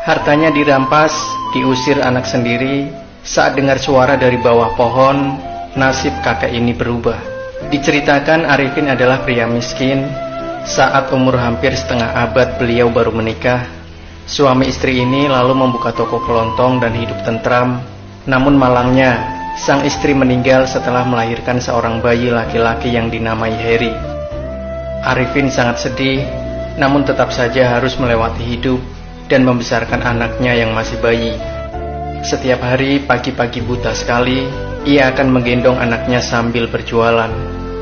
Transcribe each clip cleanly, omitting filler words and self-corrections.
Hartanya dirampas, diusir anak sendiri. Saat dengar suara dari bawah pohon, nasib kakek ini berubah. Diceritakan Arifin adalah pria miskin. Saat umur hampir setengah abad beliau baru menikah. Suami istri ini lalu membuka toko kelontong dan hidup tentram. Namun malangnya, sang istri meninggal setelah melahirkan seorang bayi laki-laki yang dinamai Heri. Arifin sangat sedih, namun tetap saja harus melewati hidup dan membesarkan anaknya yang masih bayi. Setiap hari pagi-pagi buta sekali, ia akan menggendong anaknya sambil berjualan.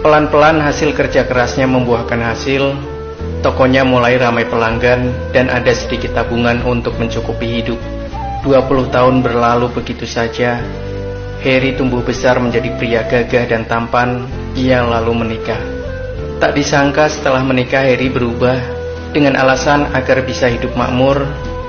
Pelan-pelan hasil kerja kerasnya membuahkan hasil. Tokonya mulai ramai pelanggan dan ada sedikit tabungan untuk mencukupi hidup. 20 tahun berlalu begitu saja. Heri tumbuh besar menjadi pria gagah dan tampan. Ia lalu menikah. Tak disangka setelah menikah Heri berubah. Dengan alasan agar bisa hidup makmur,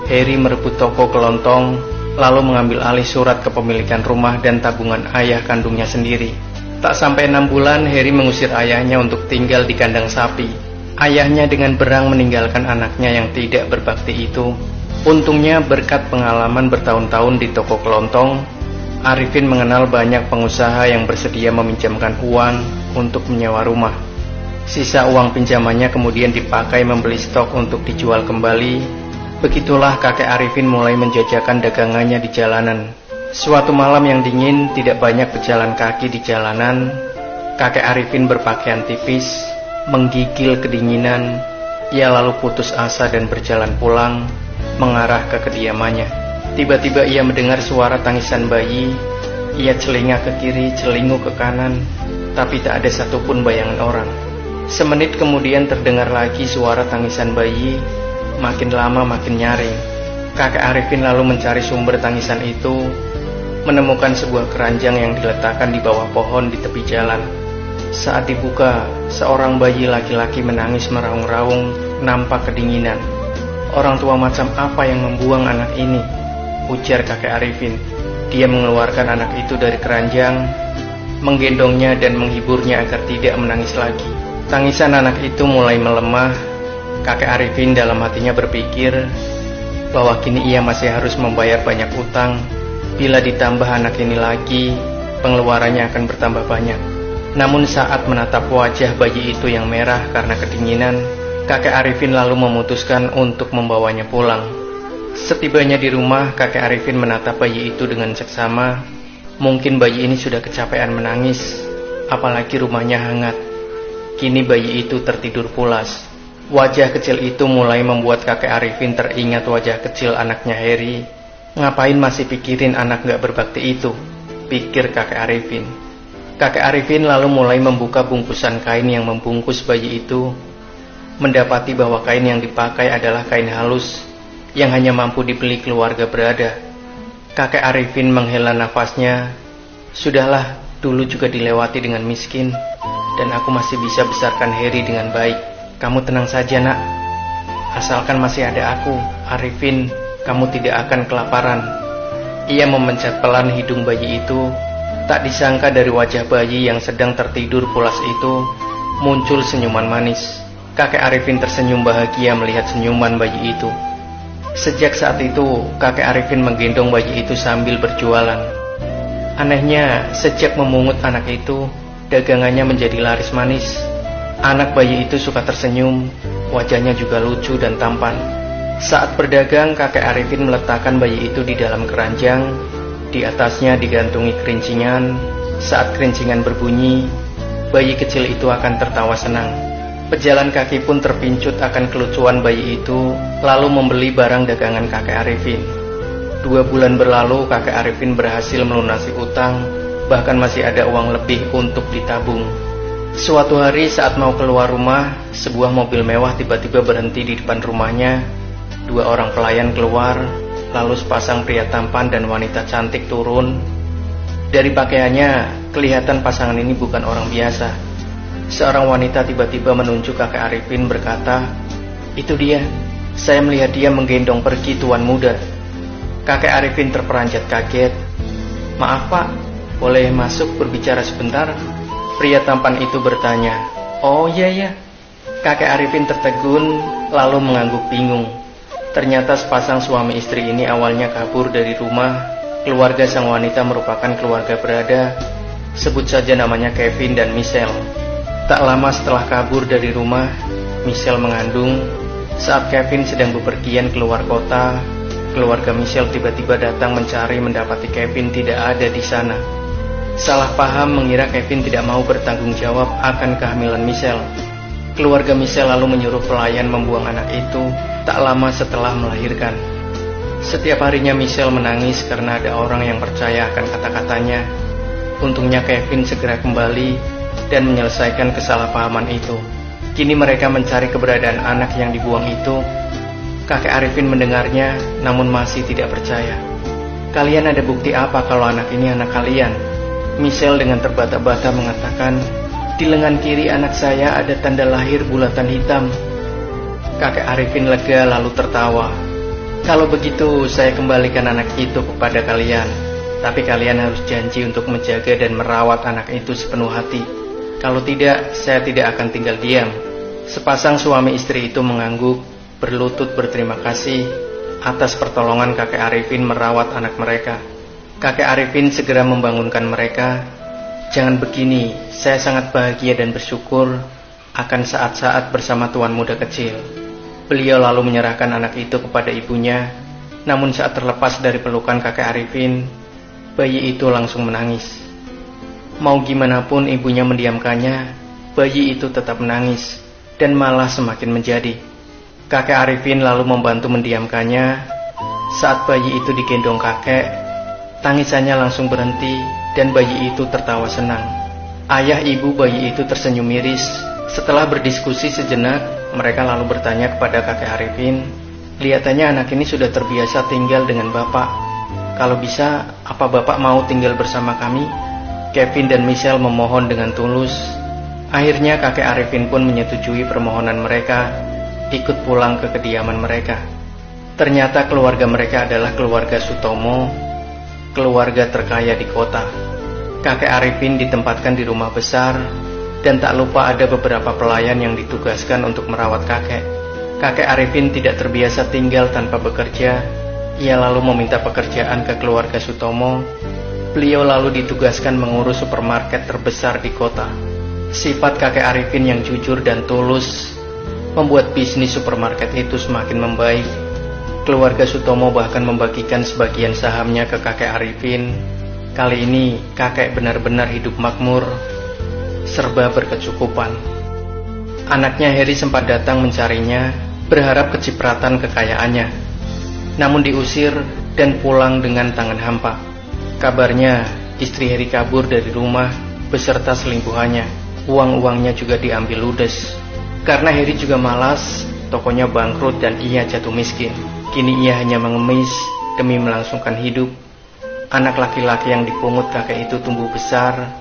Heri merebut toko kelontong, lalu mengambil alih surat kepemilikan rumah dan tabungan ayah kandungnya sendiri. Tak sampai 6 bulan, Heri mengusir ayahnya untuk tinggal di kandang sapi. Ayahnya dengan berang meninggalkan anaknya yang tidak berbakti itu. Untungnya berkat pengalaman bertahun-tahun di toko kelontong, Arifin mengenal banyak pengusaha yang bersedia meminjamkan uang untuk menyewa rumah. Sisa uang pinjamannya kemudian dipakai membeli stok untuk dijual kembali. Begitulah kakek Arifin mulai menjajakan dagangannya di jalanan. Suatu malam yang dingin, tidak banyak pejalan kaki di jalanan. Kakek Arifin berpakaian tipis, menggigil kedinginan. Ia lalu putus asa dan berjalan pulang, mengarah ke kediamannya. Tiba-tiba ia mendengar suara tangisan bayi. Ia celingak ke kiri, celinguk ke kanan, tapi tak ada satupun bayangan orang. Semenit kemudian terdengar lagi suara tangisan bayi. Makin lama makin nyaring. Kakek Arifin lalu mencari sumber tangisan itu, menemukan sebuah keranjang yang diletakkan di bawah pohon di tepi jalan. Saat dibuka, seorang bayi laki-laki menangis meraung-raung, nampak kedinginan. Orang tua macam apa yang membuang anak ini? Ujar kakek Arifin. Dia mengeluarkan anak itu dari keranjang, menggendongnya dan menghiburnya agar tidak menangis lagi. Tangisan anak itu mulai melemah. Kakek Arifin dalam hatinya berpikir bahwa kini ia masih harus membayar banyak utang. Bila ditambah anak ini lagi, pengeluarannya akan bertambah banyak. Namun saat menatap wajah bayi itu yang merah karena kedinginan, kakek Arifin lalu memutuskan untuk membawanya pulang. Setibanya di rumah, kakek Arifin menatap bayi itu dengan seksama. Mungkin bayi ini sudah kecapean menangis, apalagi rumahnya hangat. Kini bayi itu tertidur pulas. Wajah kecil itu mulai membuat kakek Arifin teringat wajah kecil anaknya Heri. Ngapain masih pikirin anak gak berbakti itu? Pikir kakek Arifin. Kakek Arifin lalu mulai membuka bungkusan kain yang membungkus bayi itu. Mendapati bahwa kain yang dipakai adalah kain halus yang hanya mampu dibeli keluarga berada. Kakek Arifin menghela nafasnya. Sudahlah, dulu juga dilewati dengan miskin, dan aku masih bisa besarkan Heri dengan baik. Kamu tenang saja nak. Asalkan masih ada aku, Arifin, kamu tidak akan kelaparan. Ia memencet pelan hidung bayi itu. Tak disangka dari wajah bayi yang sedang tertidur pulas itu muncul senyuman manis. Kakek Arifin tersenyum bahagia melihat senyuman bayi itu. Sejak saat itu, kakek Arifin menggendong bayi itu sambil berjualan. Anehnya, sejak memungut anak itu, dagangannya menjadi laris manis. Anak bayi itu suka tersenyum, wajahnya juga lucu dan tampan. Saat berdagang, kakek Arifin meletakkan bayi itu di dalam keranjang. Di atasnya digantungi kerincingan. Saat kerincingan berbunyi, bayi kecil itu akan tertawa senang. Pejalan kaki pun terpincut akan kelucuan bayi itu, lalu membeli barang dagangan kakek Arifin. 2 bulan berlalu, kakek Arifin berhasil melunasi utang, bahkan masih ada uang lebih untuk ditabung. Suatu hari saat mau keluar rumah, sebuah mobil mewah tiba-tiba berhenti di depan rumahnya. 2 orang pelayan keluar, lalu sepasang pria tampan dan wanita cantik turun. Dari pakaiannya, kelihatan pasangan ini bukan orang biasa. Seorang wanita tiba-tiba menunjuk kakek Arifin berkata, "Itu dia, saya melihat dia menggendong pergi tuan muda." Kakek Arifin terperanjat kaget. "Maaf pak, boleh masuk berbicara sebentar?" Pria tampan itu bertanya. "Oh iya ya." Kakek Arifin tertegun lalu mengangguk bingung. Ternyata sepasang suami istri ini awalnya kabur dari rumah. Keluarga sang wanita merupakan keluarga berada, sebut saja namanya Kevin dan Michelle. Tak lama setelah kabur dari rumah, Michelle mengandung. Saat Kevin sedang bepergian keluar kota, keluarga Michelle tiba-tiba datang mencari, mendapati Kevin tidak ada di sana. Salah paham mengira Kevin tidak mau bertanggung jawab akan kehamilan Michelle. Keluarga Michelle lalu menyuruh pelayan membuang anak itu tak lama setelah melahirkan. Setiap harinya Michelle menangis karena ada orang yang percaya akan kata-katanya. Untungnya Kevin segera kembali dan menyelesaikan kesalahpahaman itu. Kini mereka mencari keberadaan anak yang dibuang itu. Kakek Arifin mendengarnya namun masih tidak percaya. "Kalian ada bukti apa kalau anak ini anak kalian?" Michelle dengan terbata-bata mengatakan, "Di lengan kiri anak saya ada tanda lahir bulatan hitam." Kakek Arifin lega lalu tertawa. "Kalau begitu saya kembalikan anak itu kepada kalian. Tapi kalian harus janji untuk menjaga dan merawat anak itu sepenuh hati. Kalau tidak, saya tidak akan tinggal diam." Sepasang suami istri itu mengangguk, berlutut berterima kasih atas pertolongan kakek Arifin merawat anak mereka. Kakek Arifin segera membangunkan mereka. "Jangan begini, saya sangat bahagia dan bersyukur akan saat-saat bersama tuan muda kecil." Beliau lalu menyerahkan anak itu kepada ibunya. Namun saat terlepas dari pelukan kakek Arifin, bayi itu langsung menangis. Mau gimana pun ibunya mendiamkannya, bayi itu tetap menangis dan malah semakin menjadi. Kakek Arifin lalu membantu mendiamkannya. Saat bayi itu digendong kakek, tangisannya langsung berhenti dan bayi itu tertawa senang. Ayah ibu bayi itu tersenyum miris. Setelah berdiskusi sejenak, mereka lalu bertanya kepada kakek Arifin, "Kelihatannya anak ini sudah terbiasa tinggal dengan bapak. Kalau bisa, apa bapak mau tinggal bersama kami?" Kevin dan Michelle memohon dengan tulus. Akhirnya kakek Arifin pun menyetujui permohonan mereka, ikut pulang ke kediaman mereka. Ternyata keluarga mereka adalah keluarga Sutomo, keluarga terkaya di kota. Kakek Arifin ditempatkan di rumah besar, dan tak lupa ada beberapa pelayan yang ditugaskan untuk merawat kakek. Kakek Arifin tidak terbiasa tinggal tanpa bekerja. Ia lalu meminta pekerjaan ke keluarga Sutomo. Beliau lalu ditugaskan mengurus supermarket terbesar di kota. Sifat kakek Arifin yang jujur dan tulus membuat bisnis supermarket itu semakin membaik. Keluarga Sutomo bahkan membagikan sebagian sahamnya ke kakek Arifin. Kali ini kakek benar-benar hidup makmur, serba berkecukupan. Anaknya Harry sempat datang mencarinya, berharap kecipratan kekayaannya. Namun diusir dan pulang dengan tangan hampa. Kabarnya istri Harry kabur dari rumah beserta selingkuhannya. Uang-uangnya juga diambil ludes. Karena Harry juga malas, tokonya bangkrut dan ia jatuh miskin. Kini ia hanya mengemis demi melangsungkan hidup. Anak laki-laki yang dipungut kakek itu tumbuh besar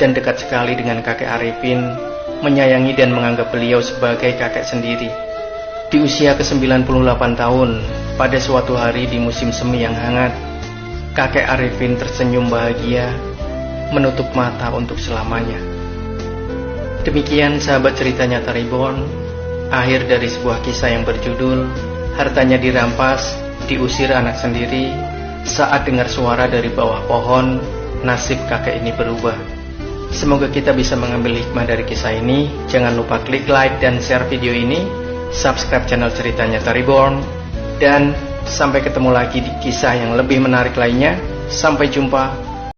dan dekat sekali dengan kakek Arifin, menyayangi dan menganggap beliau sebagai kakek sendiri. Di usia ke-98 tahun, pada suatu hari di musim semi yang hangat, kakek Arifin tersenyum bahagia, menutup mata untuk selamanya. Demikian sahabat cerita nyata Reborn, akhir dari sebuah kisah yang berjudul Hartanya Dirampas, Diusir Anak Sendiri. Saat dengar suara dari bawah pohon, nasib kakek ini berubah. Semoga kita bisa mengambil hikmah dari kisah ini. Jangan lupa klik like dan share video ini, subscribe channel Cerita Nyata Reborn, dan sampai ketemu lagi di kisah yang lebih menarik lainnya. Sampai jumpa.